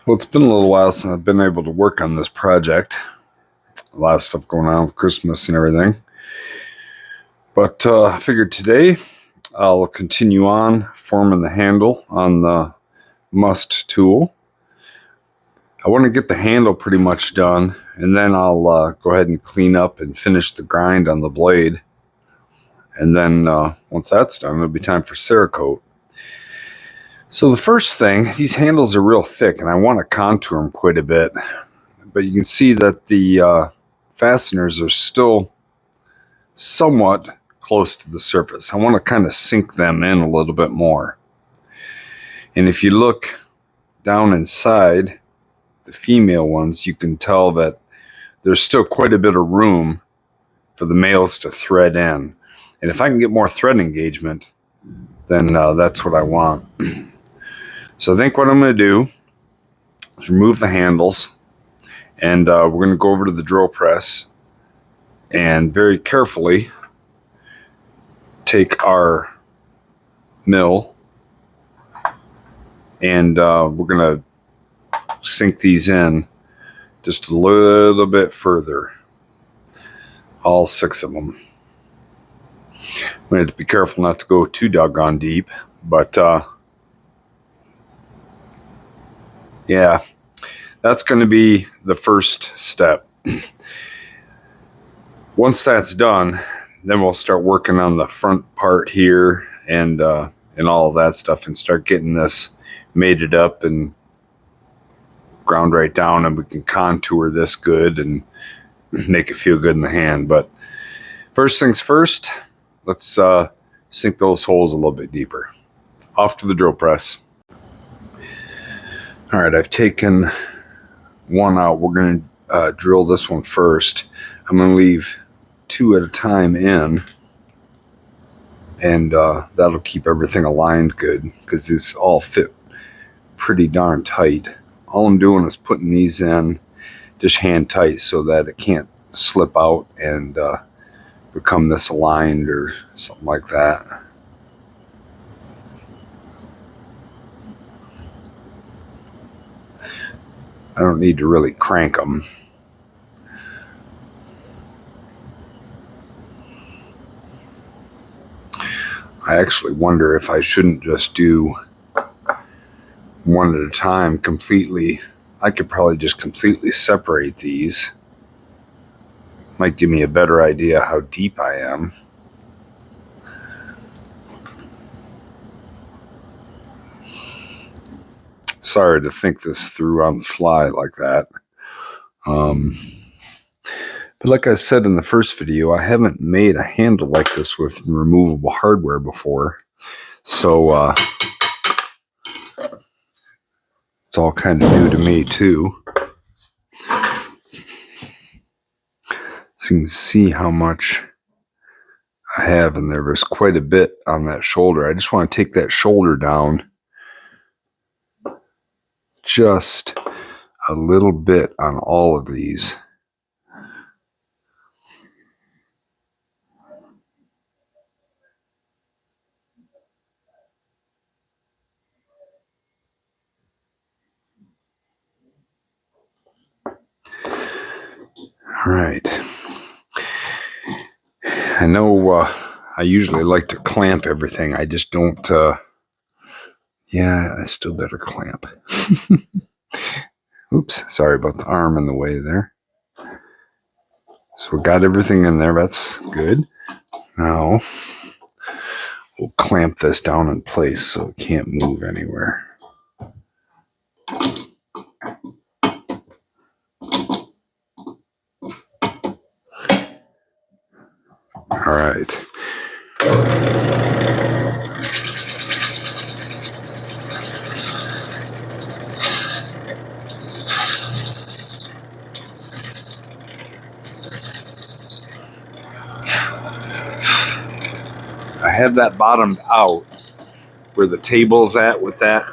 Well, it's been a little while since I've been able to work on this project. A lot of stuff going on with Christmas and everything. But I figured today I'll continue on forming the handle on the M.U.S.T tool. I want to get the handle pretty much done, and then I'll go ahead and clean up and finish the grind on the blade. And then once that's done, it'll be time for Cerakote. So the first thing, these handles are real thick, and I want to contour them quite a bit. But you can see that the fasteners are still somewhat close to the surface. I want to kind of sink them in a little bit more. And if you look down inside the female ones, you can tell that there's still quite a bit of room for the males to thread in. And if I can get more thread engagement, then that's what I want. So I think what I'm going to do is remove the handles, and we're going to go over to the drill press and very carefully take our mill, and we're going to sink these in just a little bit further, all 6 of them. We have to be careful not to go too doggone deep, but yeah, that's going to be the first step. Once that's done, then we'll start working on the front part here and all of that stuff, and start getting this mated up and ground right down, and we can contour this good and make it feel good in the hand. But first things first, let's sink those holes a little bit deeper. Off to the drill press. All right, I've taken one out. We're going to drill this one first. I'm going to leave 2 at a time in, and that'll keep everything aligned good, because these all fit pretty darn tight. All I'm doing is putting these in just hand tight so that it can't slip out and become misaligned or something like that. I don't need to really crank them. I actually wonder if I shouldn't just do one at a time completely. I could probably just completely separate these. Might give me a better idea how deep I am. Sorry to think this through on the fly like that. But like I said in the first video, I haven't made a handle like this with removable hardware before. So it's all kind of new to me too. So you can see how much I have in there. There's quite a bit on that shoulder. I just want to take that shoulder down just a little bit on all of these. All right. I know I usually like to clamp everything. I just don't. Yeah, I still better clamp. Oops, sorry about the arm in the way there. So we got everything in there. That's good. Now we'll clamp this down in place so it can't move anywhere. All right. I have that bottomed out where the table's at with that.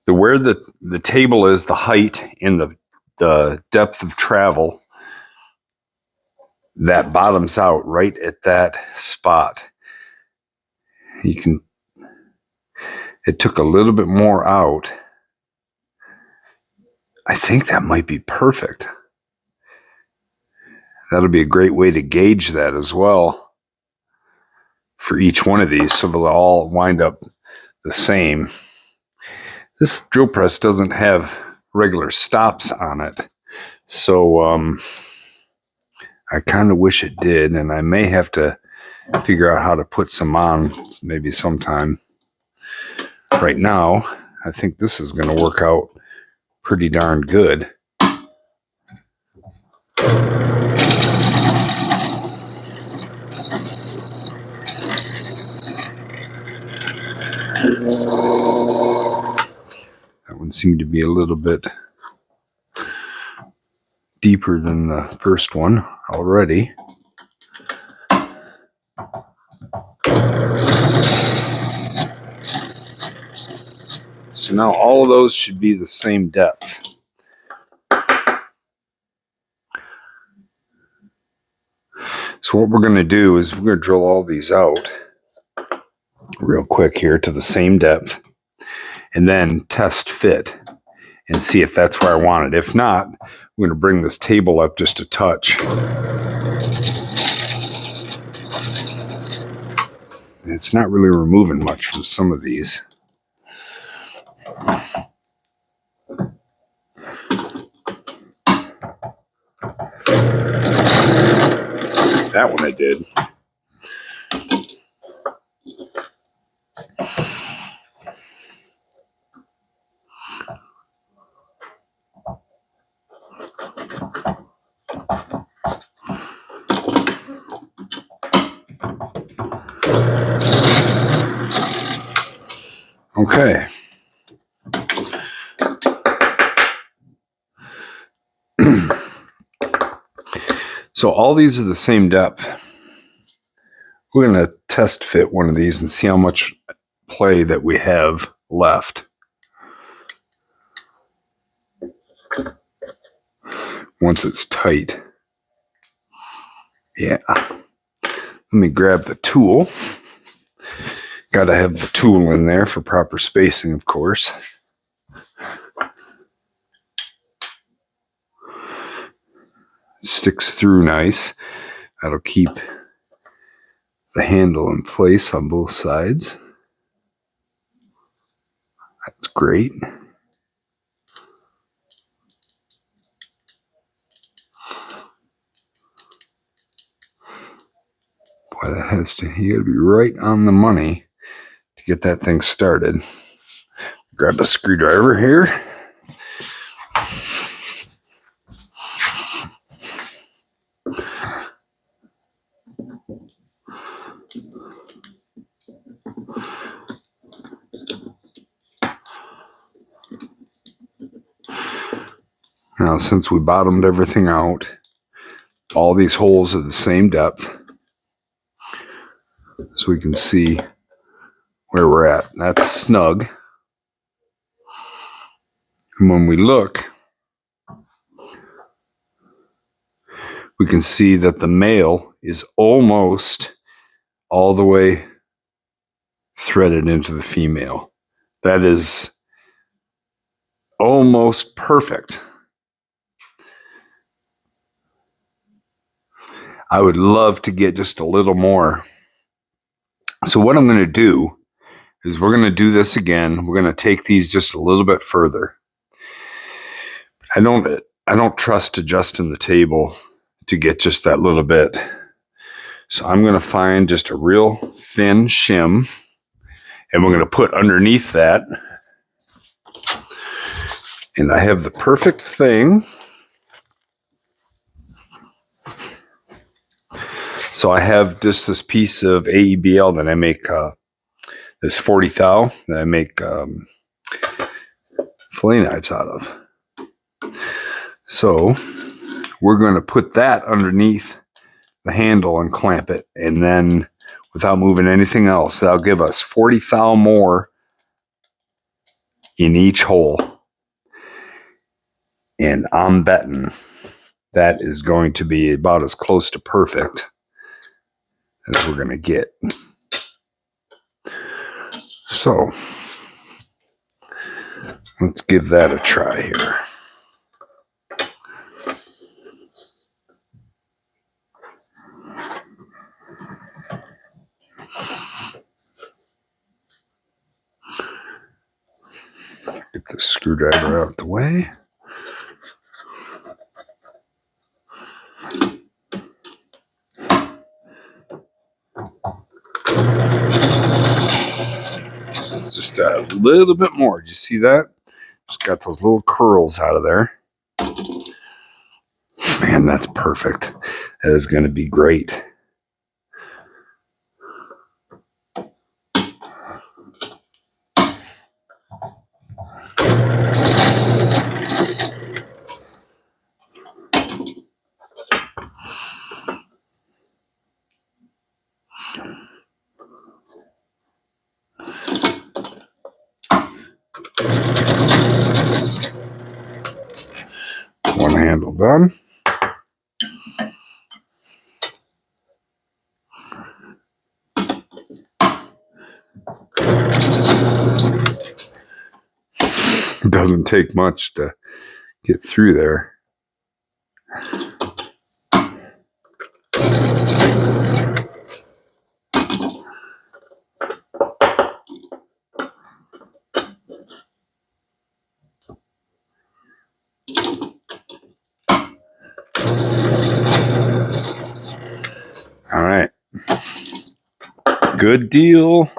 Where the table is, the height and the depth of travel, that bottoms out right at that spot. You can it took a little bit more out. I think that might be perfect. That'll be a great way to gauge that as well for each one of these, so they'll all wind up the same. This drill press doesn't have regular stops on it, so I kind of wish it did, and I may have to figure out how to put some on maybe sometime. Right now, I think this is going to work out pretty darn good. That one seemed to be a little bit deeper than the first one already. So now all of those should be the same depth. So what we're going to do is we're going to drill all these out real quick here to the same depth, and then test fit and see if that's where I want it. If not, I'm going to bring this table up just a touch. It's not really removing much from some of these. That one I did. Okay. So all these are the same depth. We're going to test fit one of these and see how much play that we have left. Once it's tight. Yeah. Let me grab the tool. Got to have the tool in there for proper spacing, of course. It sticks through nice. That'll keep the handle in place on both sides. That's great. Boy, that has to, you gotta be right on the money to get that thing started. Grab a screwdriver here. Now, since we bottomed everything out, all these holes are the same depth, so we can see where we're at. That's snug. And when we look, we can see that the male is almost all the way threaded into the female. That is almost perfect. I would love to get just a little more. So what I'm going to do is we're going to do this again. We're going to take these just a little bit further. I don't trust adjusting the table to get just that little bit. So I'm going to find just a real thin shim, and we're going to put underneath that. And I have the perfect thing. So I have just this piece of AEBL that I make, this 40 thou that I make fillet knives out of. So we're going to put that underneath the handle and clamp it, and then without moving anything else, that'll give us 40 thou more in each hole. And I'm betting that is going to be about as close to perfect as we're going to get. So Let's give that a try here. Get the screwdriver out the way. Just a little bit more. Do you see that? Just got those little curls out of there. Man, that's perfect. That is going to be great. One handle done. It doesn't take much to get through there. All right. Good deal.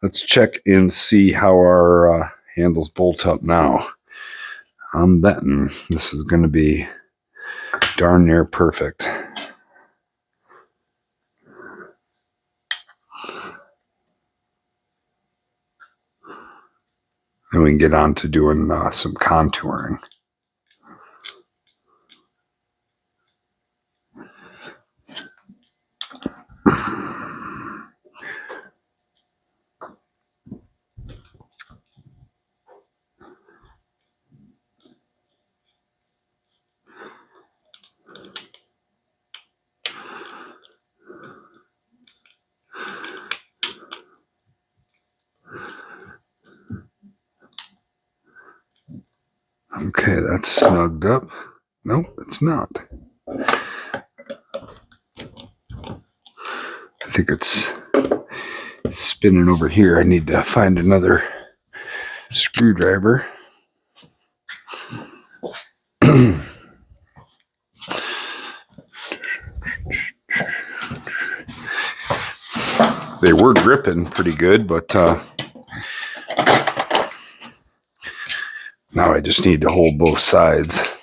Let's check and see how our handles bolt up now. I'm betting this is going to be darn near perfect. Then we can get on to doing some contouring. Okay, that's snugged up. Nope, it's not. I think it's spinning over here. I need to find another screwdriver. They were gripping pretty good, but now I just need to hold both sides.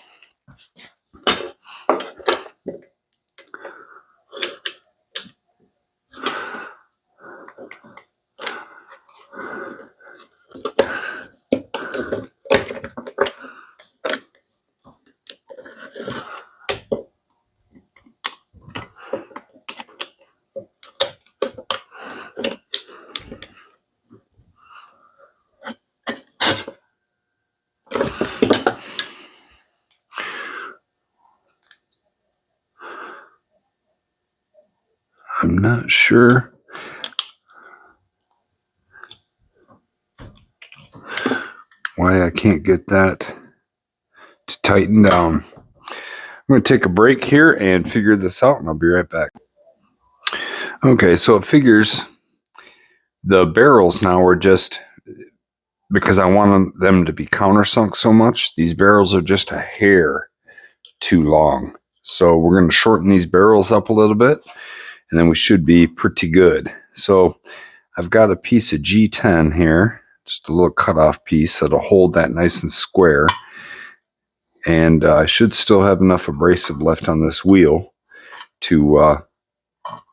I'm not sure why I can't get that to tighten down. I'm going to take a break here and figure this out, and I'll be right back. Okay, so it figures the barrels now are just, because I want them to be countersunk so much, these barrels are just a hair too long. So we're going to shorten these barrels up a little bit, and then we should be pretty good. So I've got a piece of G10 here, just a little cutoff piece that'll hold that nice and square. And I should still have enough abrasive left on this wheel to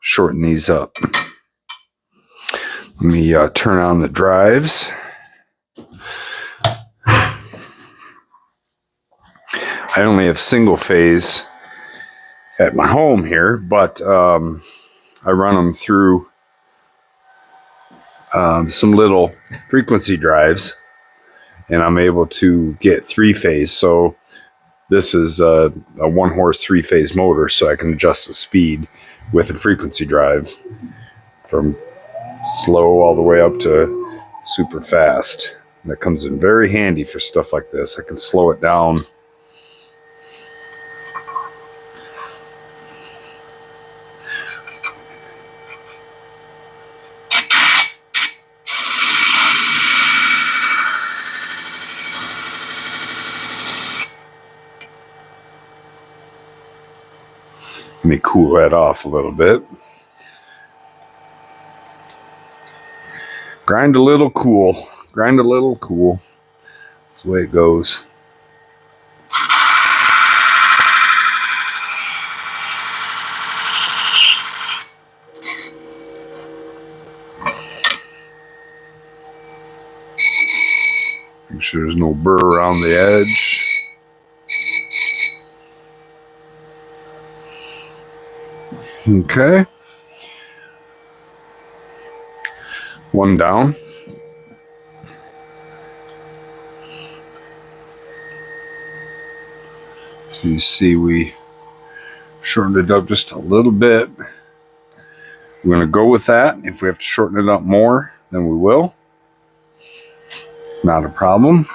shorten these up. Let me turn on the drives. I only have single phase at my home here, but I run them through some little frequency drives, and I'm able to get 3-phase. So this is a 1-horse 3-phase motor, so I can adjust the speed with a frequency drive from slow all the way up to super fast. That comes in very handy for stuff like this. I can slow it down. Let me cool that off a little bit. Grind a little, cool. Grind a little, cool. That's the way it goes. Make sure there's no burr around the edge. Okay. One down. So you see we shortened it up just a little bit. We're going to go with that. If we have to shorten it up more, then we will. Not a problem.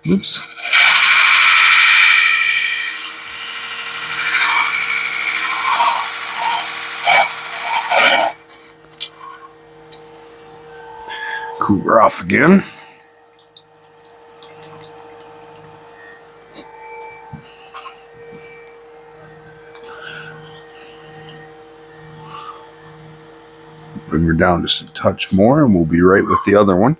Oops. Cool her off again. Bring her down just a touch more and we'll be right with the other one.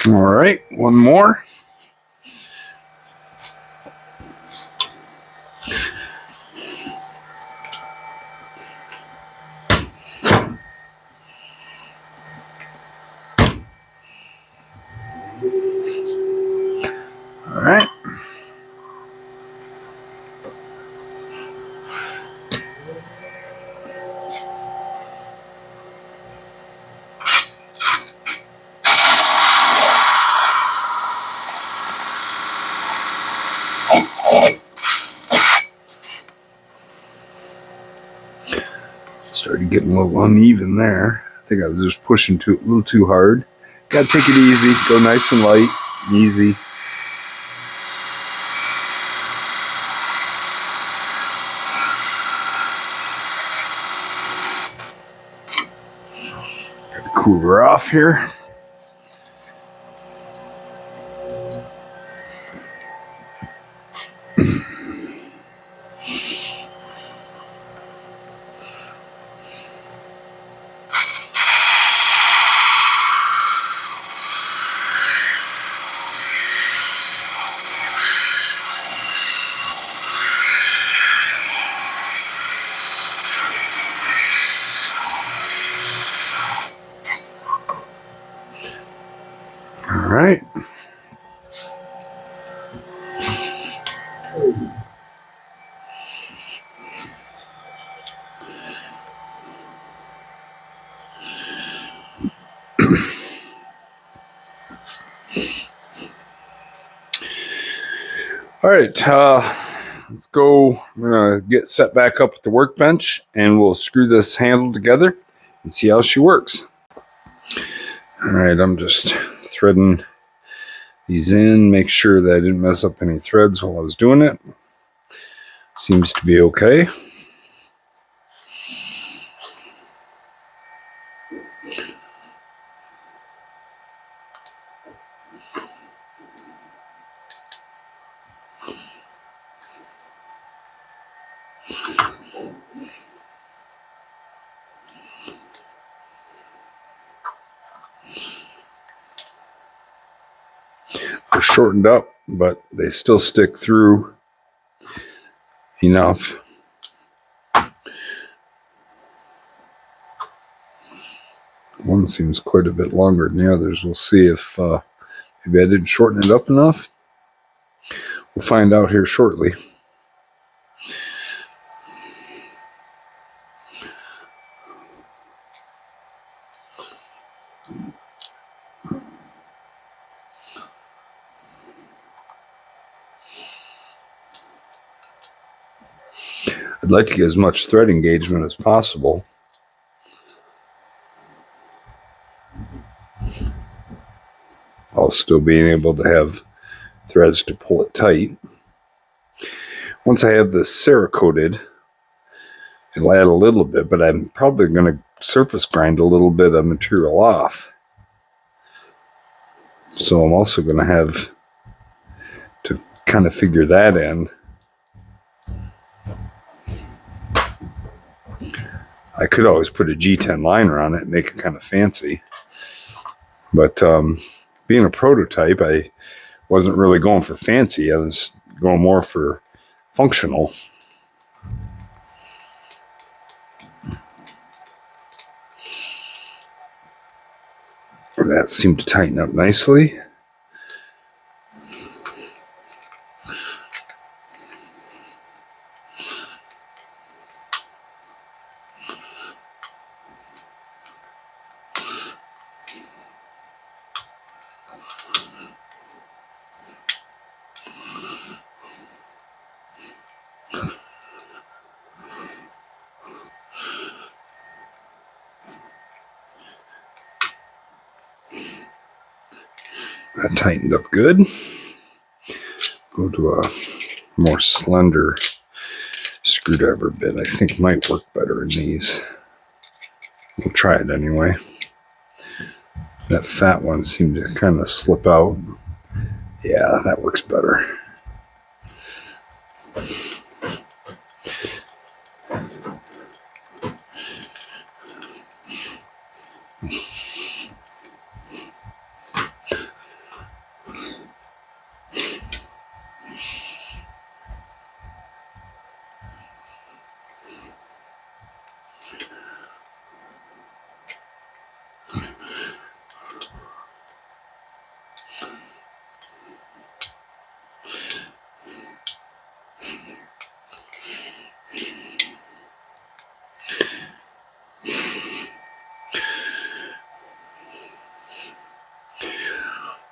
All right, one more. All right. Started getting a little uneven there. I think I was just pushing a little too hard. Gotta take it easy. Go nice and light, easy. Gotta cool her off here. All right. All right, let's go. We're gonna get set back up at the workbench and we'll screw this handle together and see how she works. All right, I'm just threading these in, make sure that I didn't mess up any threads while I was doing it. Seems to be okay. They're shortened up, but they still stick through enough. One one seems quite a bit longer than the others. We'll see if maybe I didn't shorten it up enough. We'll find out here shortly. I'd like to get as much thread engagement as possible. While still being able to have threads to pull it tight. Once I have this Cerakoted, it'll add a little bit, but I'm probably going to surface grind a little bit of material off. So I'm also going to have to kind of figure that in. I could always put a G10 liner on it and make it kind of fancy. But being a prototype, I wasn't really going for fancy. I was going more for functional. That seemed to tighten up nicely. That tightened up good. Go to a more slender screwdriver bit. I think might work better in these. We'll try it anyway. That fat one seemed to kind of slip out. Yeah, that works better.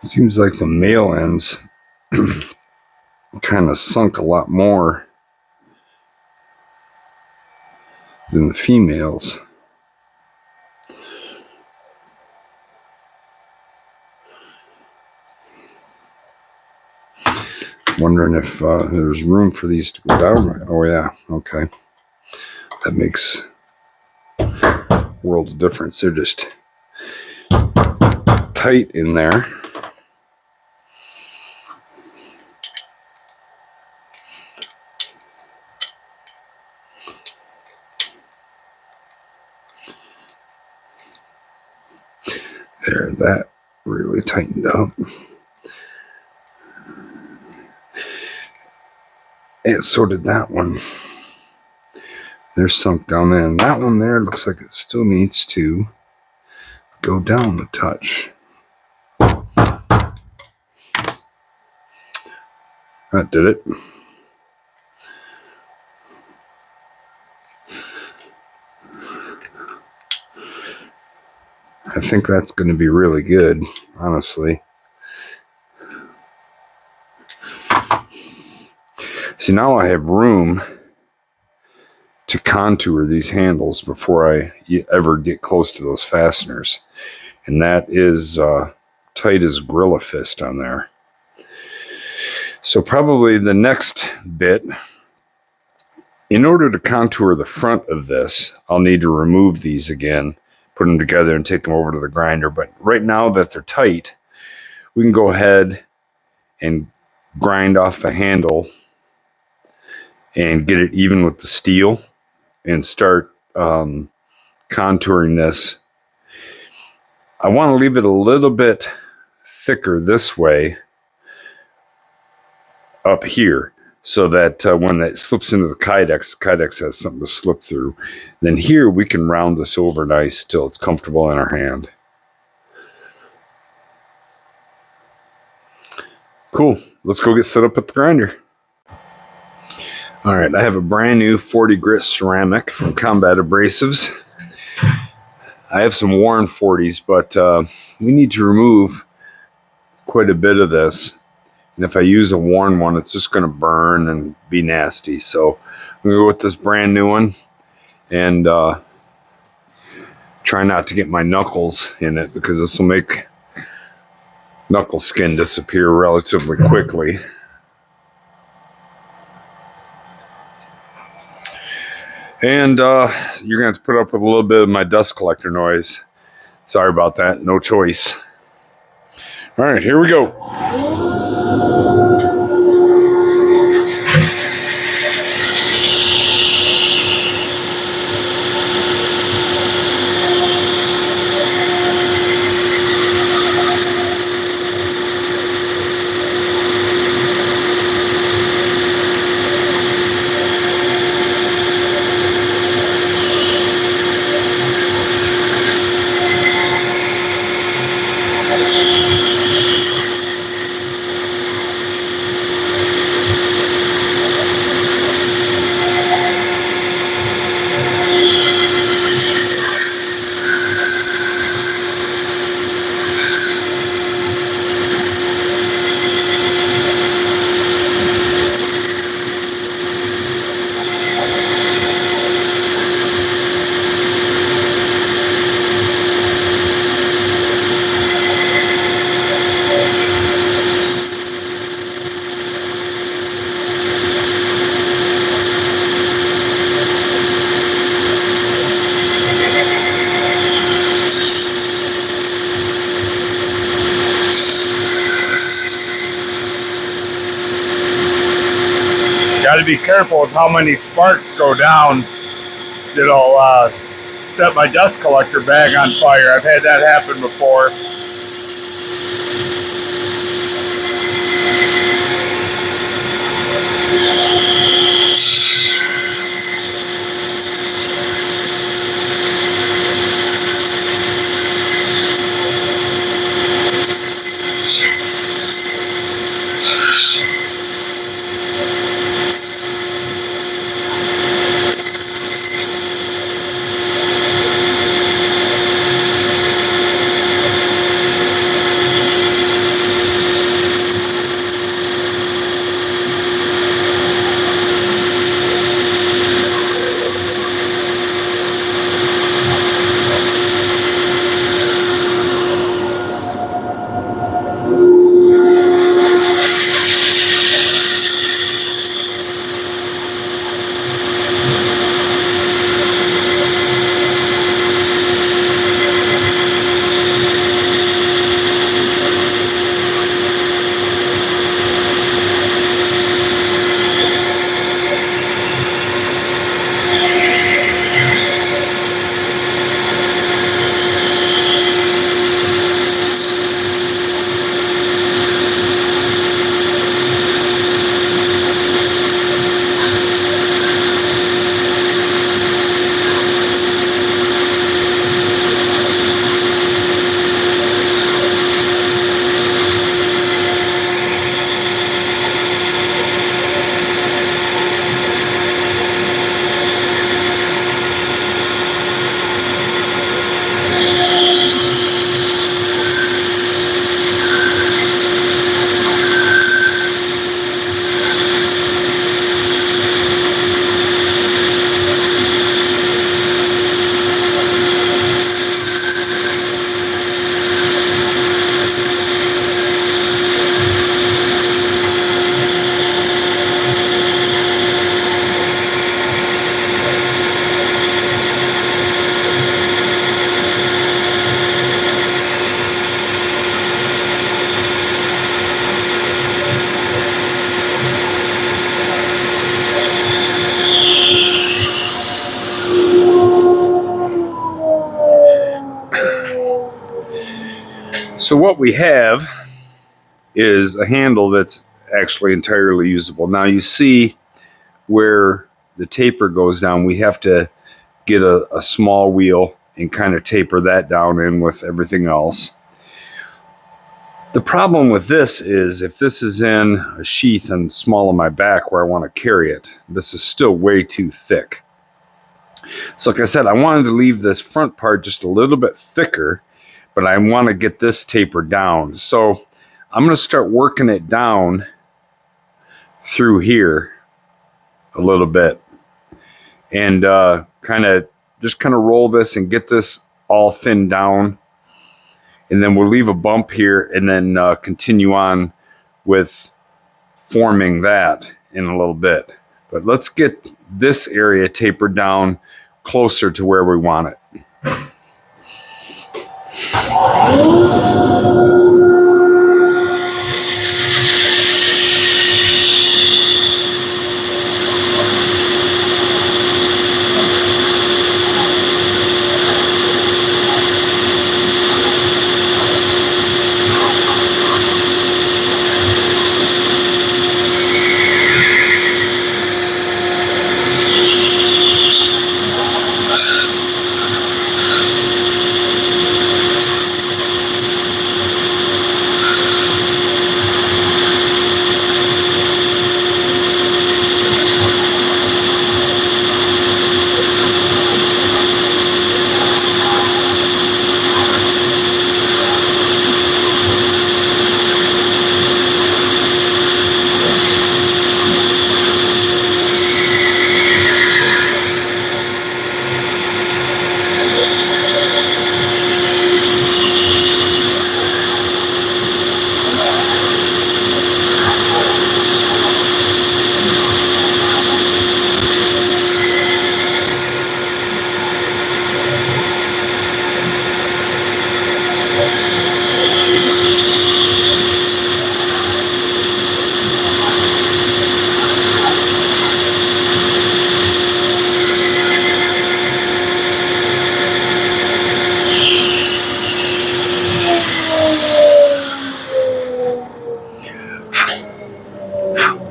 Seems like the male ends kind of sunk a lot more than the females. Wondering if there's room for these to go down. Oh yeah, okay. That makes a world of difference. They're just tight in there. There, that really tightened up. And so did that one. They're sunk down in. That one there looks like it still needs to go down a touch. That did it. I think that's going to be really good, honestly. See, now I have room to contour these handles before I ever get close to those fasteners. And that is tight as Gorilla Fist on there. So probably the next bit, in order to contour the front of this, I'll need to remove these again, put them together and take them over to the grinder. But right now that they're tight, we can go ahead and grind off the handle and get it even with the steel and start contouring this. I want to leave it a little bit thicker this way up here so that when it slips into the Kydex has something to slip through. Then here we can round this over nice till it's comfortable in our hand. Cool. Let's go get set up at the grinder. All right, I have a brand new 40 grit ceramic from Combat Abrasives. I have some worn 40s, but we need to remove quite a bit of this. And if I use a worn one, it's just going to burn and be nasty. So I'm going to go with this brand new one and try not to get my knuckles in it, because this will make knuckle skin disappear relatively quickly. And you're going to have to put up with a little bit of my dust collector noise. Sorry about that. No choice. All right, here we go. Got to be careful with how many sparks go down. It'll set my dust collector bag on fire. I've had that happen before. So what we have is a handle that's actually entirely usable. Now you see where the taper goes down. We have to get a small wheel and kind of taper that down in with everything else. The problem with this is if this is in a sheath and small on my back where I want to carry it, this is still way too thick. So like I said, I wanted to leave this front part just a little bit thicker, but I want to get this tapered down. So I'm going to start working it down through here a little bit and kind of roll this and get this all thinned down. And then we'll leave a bump here and then continue on with forming that in a little bit. But let's get this area tapered down closer to where we want it.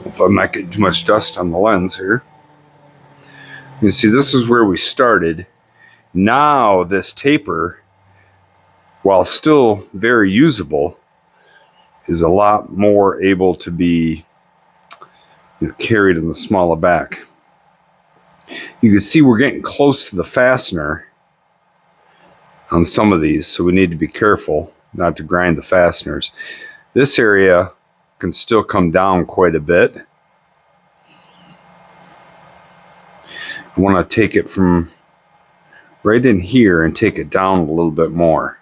If I'm not getting too much dust on the lens here. You see, this is where we started. Now this taper, while still very usable, is a lot more able to be carried in the smaller back. You can see we're getting close to the fastener on some of these, so we need to be careful not to grind the fasteners. This area can still come down quite a bit. I want to take it from right in here and take it down a little bit more.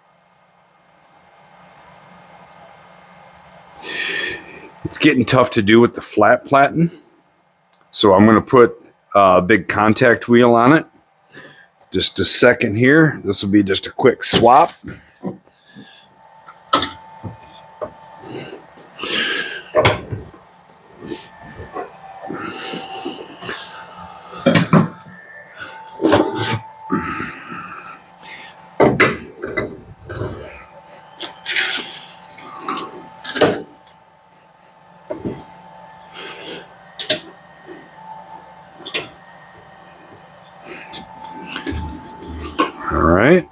It's getting tough to do with the flat platen, so I'm going to put a big contact wheel on it. Just a second here. This will be just a quick swap. All right.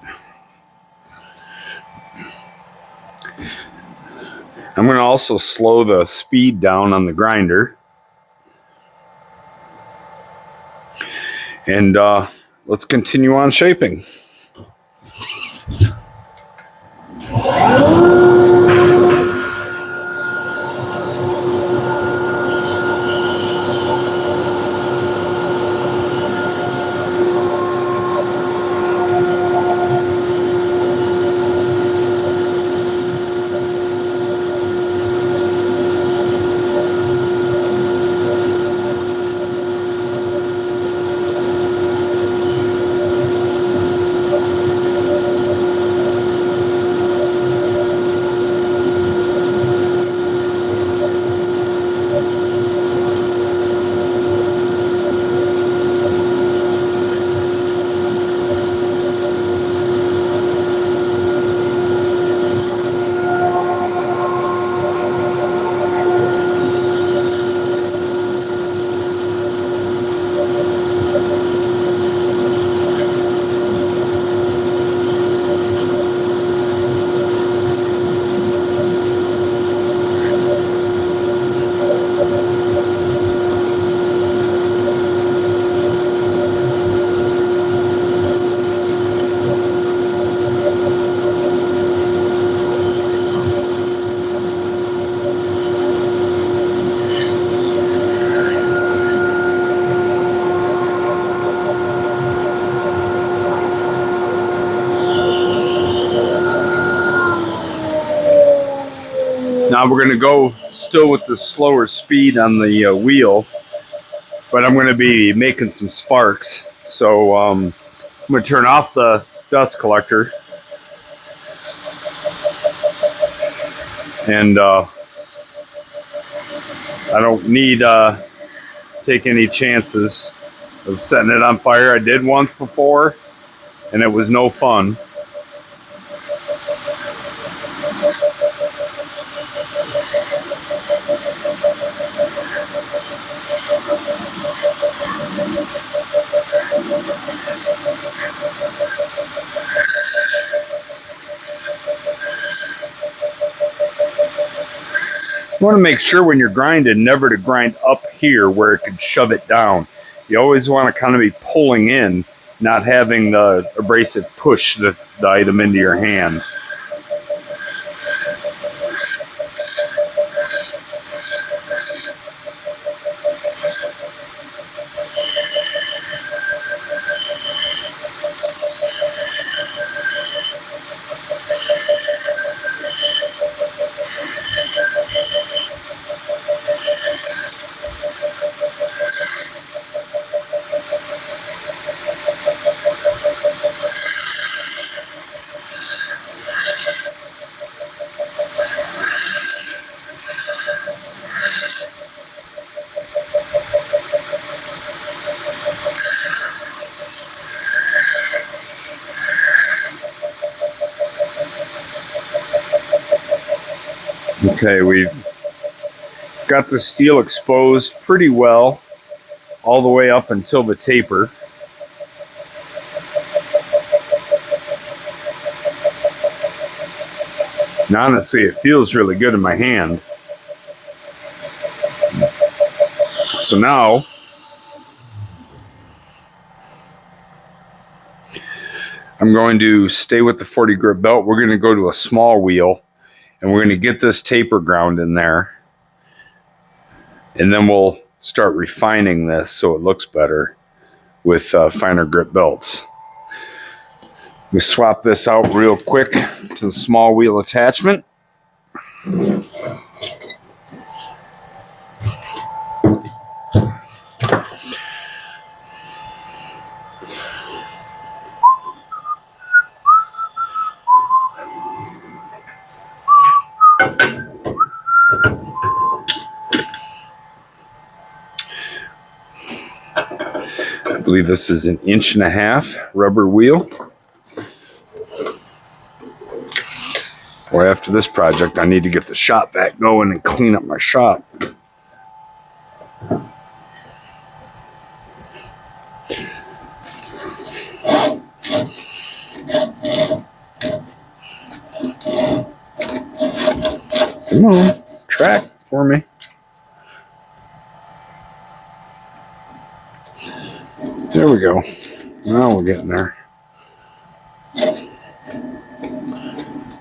I'm going to also slow the speed down on the grinder. And let's continue on shaping. Now we're going to go still with the slower speed on the wheel, but I'm going to be making some sparks. So I'm going to turn off the dust collector, and I don't need take any chances of setting it on fire. I did once before, and it was no fun. You want to make sure when you're grinding never to grind up here where it could shove it down. You always want to kind of be pulling in, not having the abrasive push the item into your hand. Okay, we've got the steel exposed pretty well all the way up until the taper. And honestly, it feels really good in my hand. So now I'm going to stay with the 40 grit belt. We're going to go to a small wheel, and we're going to get this taper ground in there. And then we'll start refining this so it looks better with finer grit belts. We swap this out real quick to the small wheel attachment. I believe this is an 1.5-inch rubber wheel. Boy, after this project, I need to get the shop vac going and clean up my shop. Come on, track for me. There we go. Now we're getting there.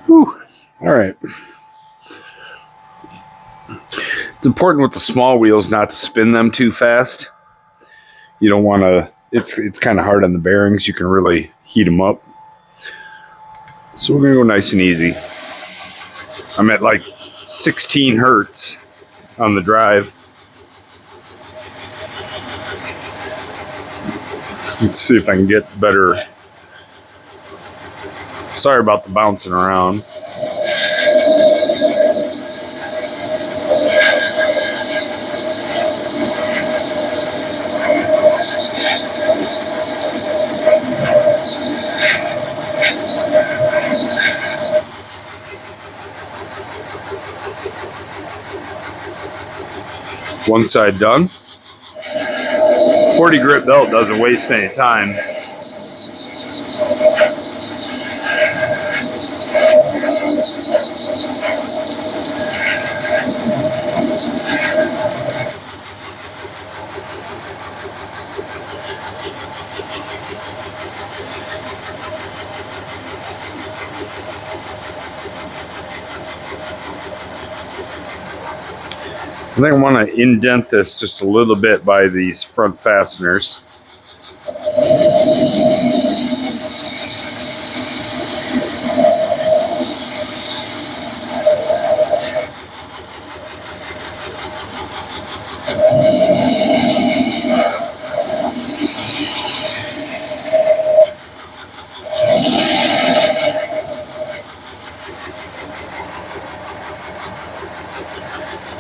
Whew. All right. It's important with the small wheels not to spin them too fast. You don't want to, it's kind of hard on the bearings. You can really heat them up. So we're going to go nice and easy. I'm at like 16 hertz on the drive. Let's see if I can get better. Sorry about the bouncing around. One side done. 40 grit belt doesn't waste any time. I think I want to indent this just a little bit by these front fasteners.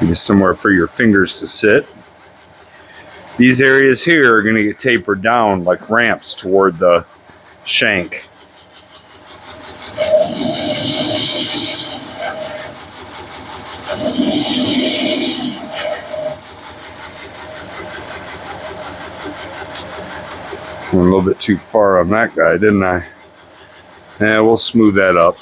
Give you somewhere for your fingers to sit. These areas here are going to get tapered down like ramps toward the shank. Went a little bit too far on that guy, didn't I? Yeah, we'll smooth that up.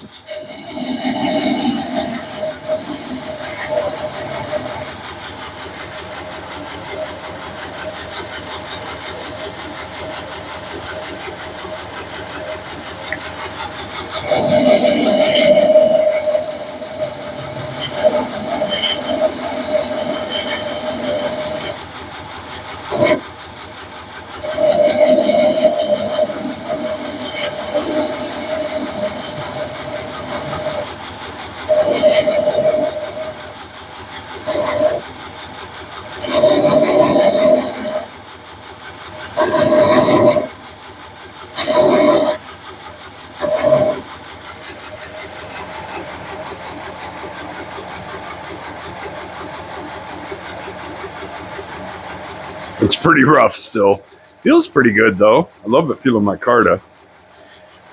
Looks pretty rough still. Feels pretty good though. I love the feel of my Carta.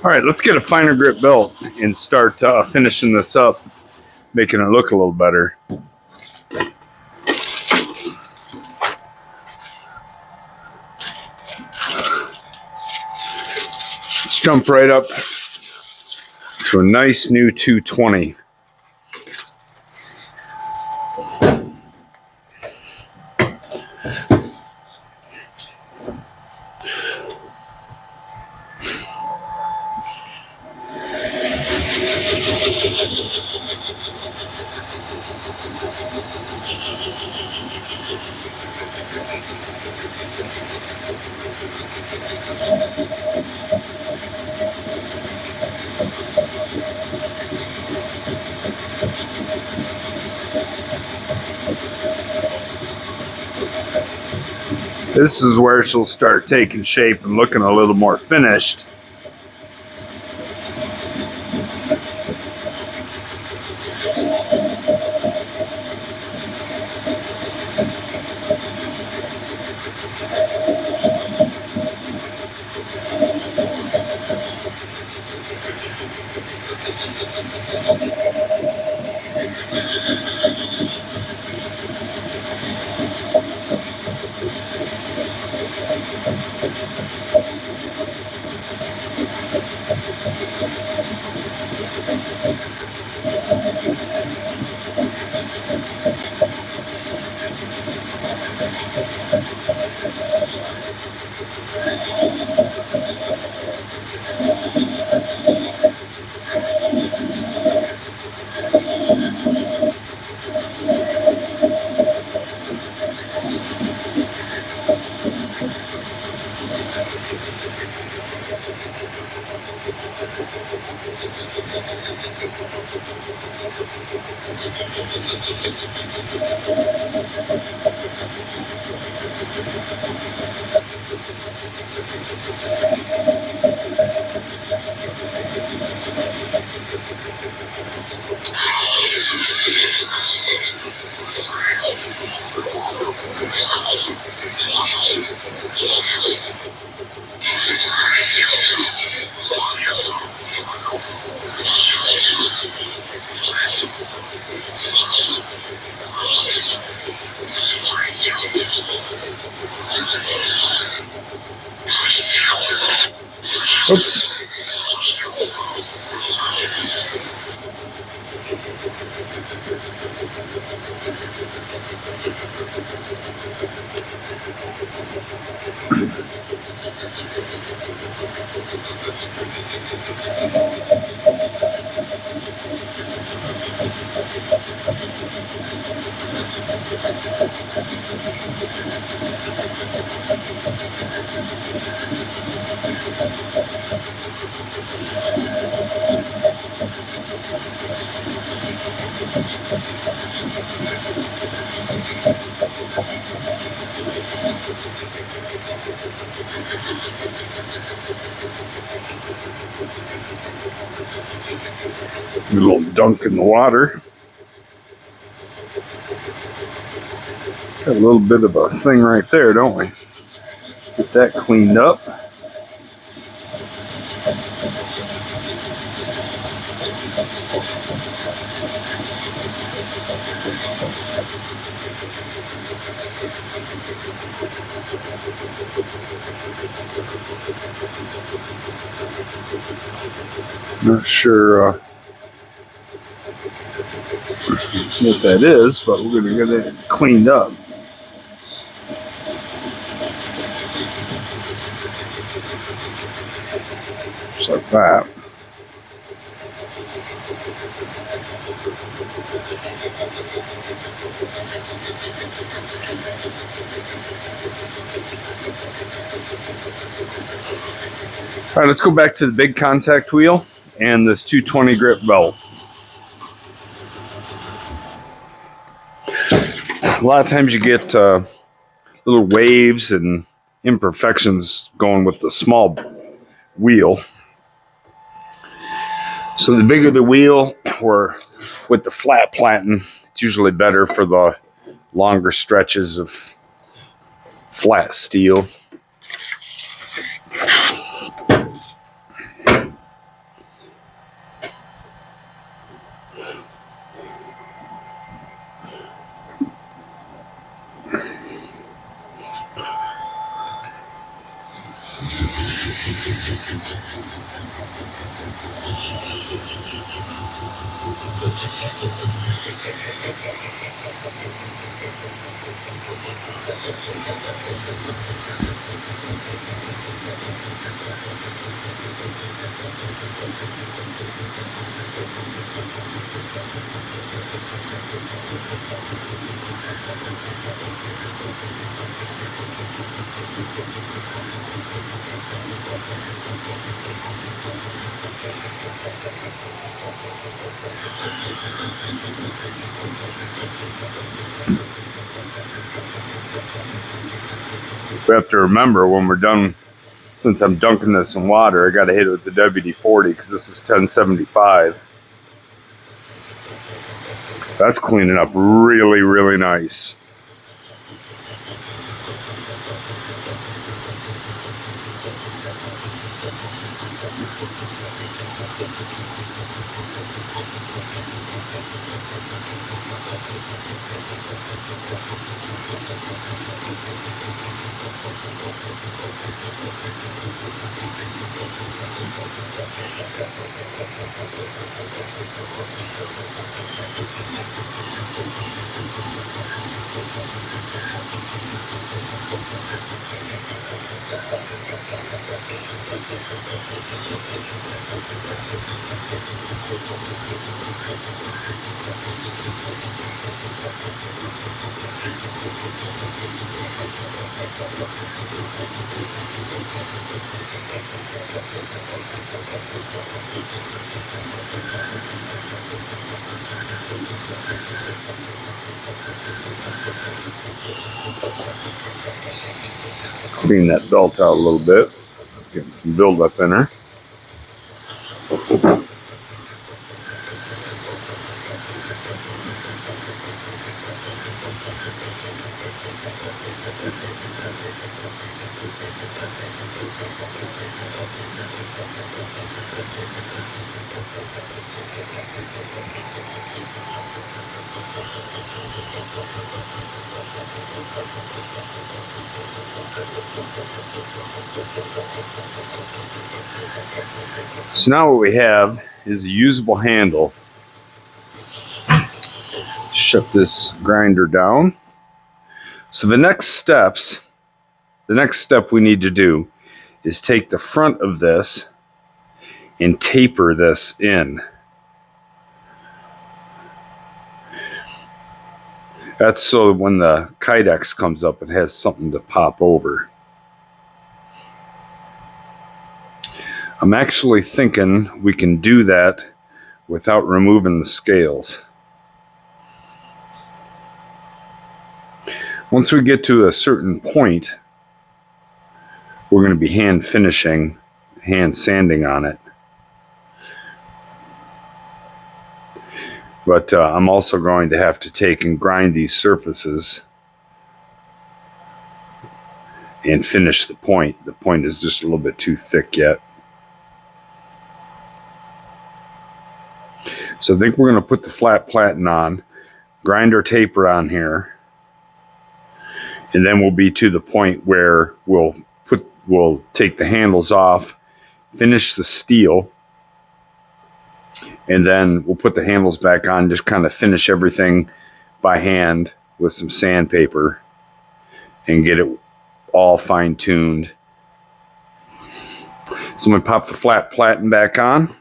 All right, let's get a finer grip belt and start finishing this up, making it look a little better. Let's jump right up to a nice new 220. This is where she'll start taking shape and looking a little more finished. Oops. A little dunk in the water. Got a little bit of a thing right there, don't we? Get that cleaned up. Not sure what that is, but we're going to get it cleaned up. Just like that. All right, let's go back to the big contact wheel and this 220 grit belt. A lot of times you get little waves and imperfections going with the small wheel. So the bigger the wheel, or with the flat platen, it's usually better for the longer stretches of flat steel. We have to remember when we're done, since I'm dunking this in water, I got to hit it with the WD-40 because this is 1075. That's cleaning up really, really nice. Clean that belt out a little bit, getting some buildup in her. So now what we have is a usable handle. Shut this grinder down. So the next step we need to do is take the front of this and taper this in. That's so when the Kydex comes up, it has something to pop over. I'm actually thinking we can do that without removing the scales. Once we get to a certain point, we're going to be hand finishing, hand sanding on it. But I'm also going to have to take and grind these surfaces and finish the point. The point is just a little bit too thick yet. So I think we're going to put the flat platen on, grind our taper on here, and then we'll be to the point where we'll take the handles off, finish the steel, and then we'll put the handles back on, just kind of finish everything by hand with some sandpaper and get it all fine-tuned. So I'm going to pop the flat platen back on.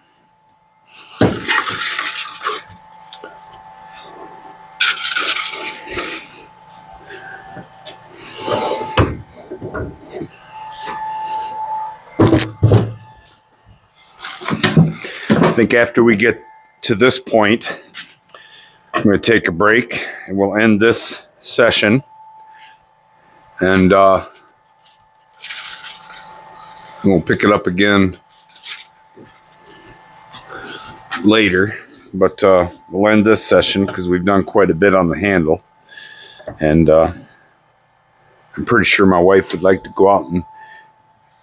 I think after we get to this point, I'm going to take a break and we'll end this session. And we'll pick it up again later. But we'll end this session because we've done quite a bit on the handle. And I'm pretty sure my wife would like to go out and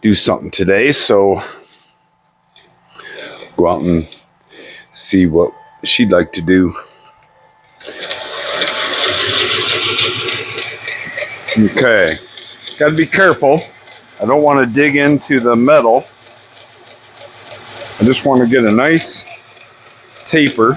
do something today. So go out and see what she'd like to do. Okay, got to be careful. I don't want to dig into the metal. I just want to get a nice taper.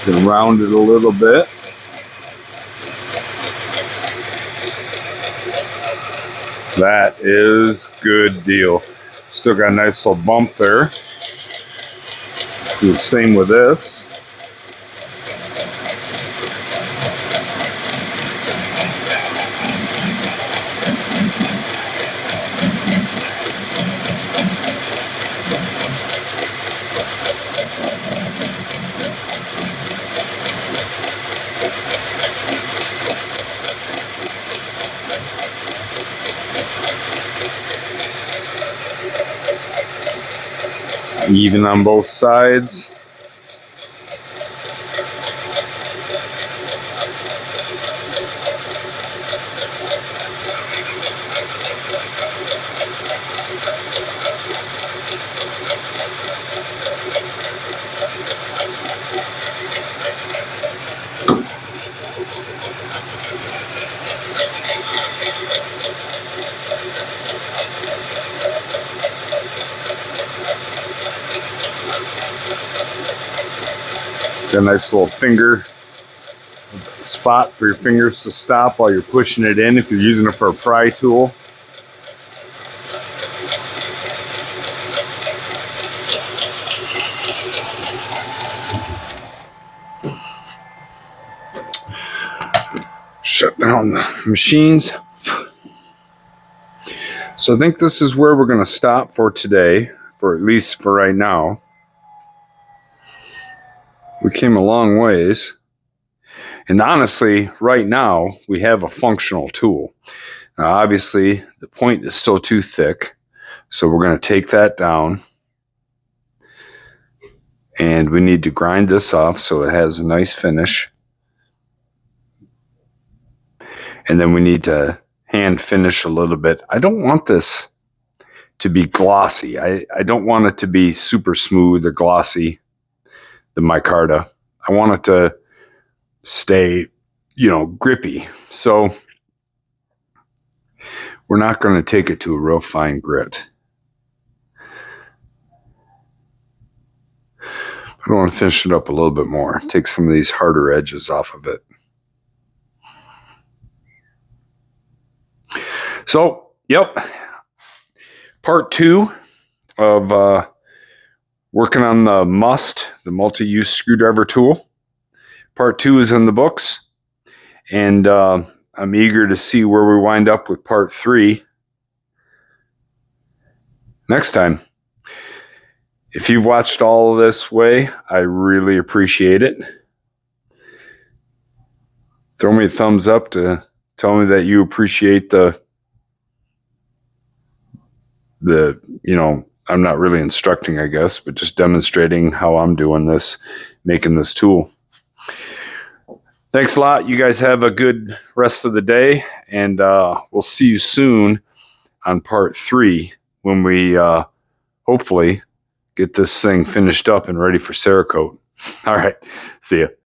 Can round it a little bit. That is good deal. Still got a nice little bump there. Do the same with this. Even on both sides. Got a nice little finger spot for your fingers to stop while you're pushing it in if you're using it for a pry tool. Shut down the machines. So I think this is where we're going to stop for today, for at least for right now. We came a long ways. And honestly, right now, we have a functional tool. Now, obviously, the point is still too thick. So we're going to take that down. And we need to grind this off so it has a nice finish. And then we need to hand finish a little bit. I don't want this to be glossy. I don't want it to be super smooth or glossy, the micarta. I want it to stay, grippy. So we're not going to take it to a real fine grit. I want to finish it up a little bit more. Take some of these harder edges off of it. So, yep. part 2 of working on the M.U.S.T, the multi-use screwdriver tool. Part 2 is in the books, and I'm eager to see where we wind up with part 3 next time. If you've watched all of this way, I really appreciate it. Throw me a thumbs up to tell me that you appreciate the I'm not really instructing, I guess, but just demonstrating how I'm doing this, making this tool. Thanks a lot. You guys have a good rest of the day, and we'll see you soon on part 3 when we hopefully get this thing finished up and ready for Cerakote. All right. See ya.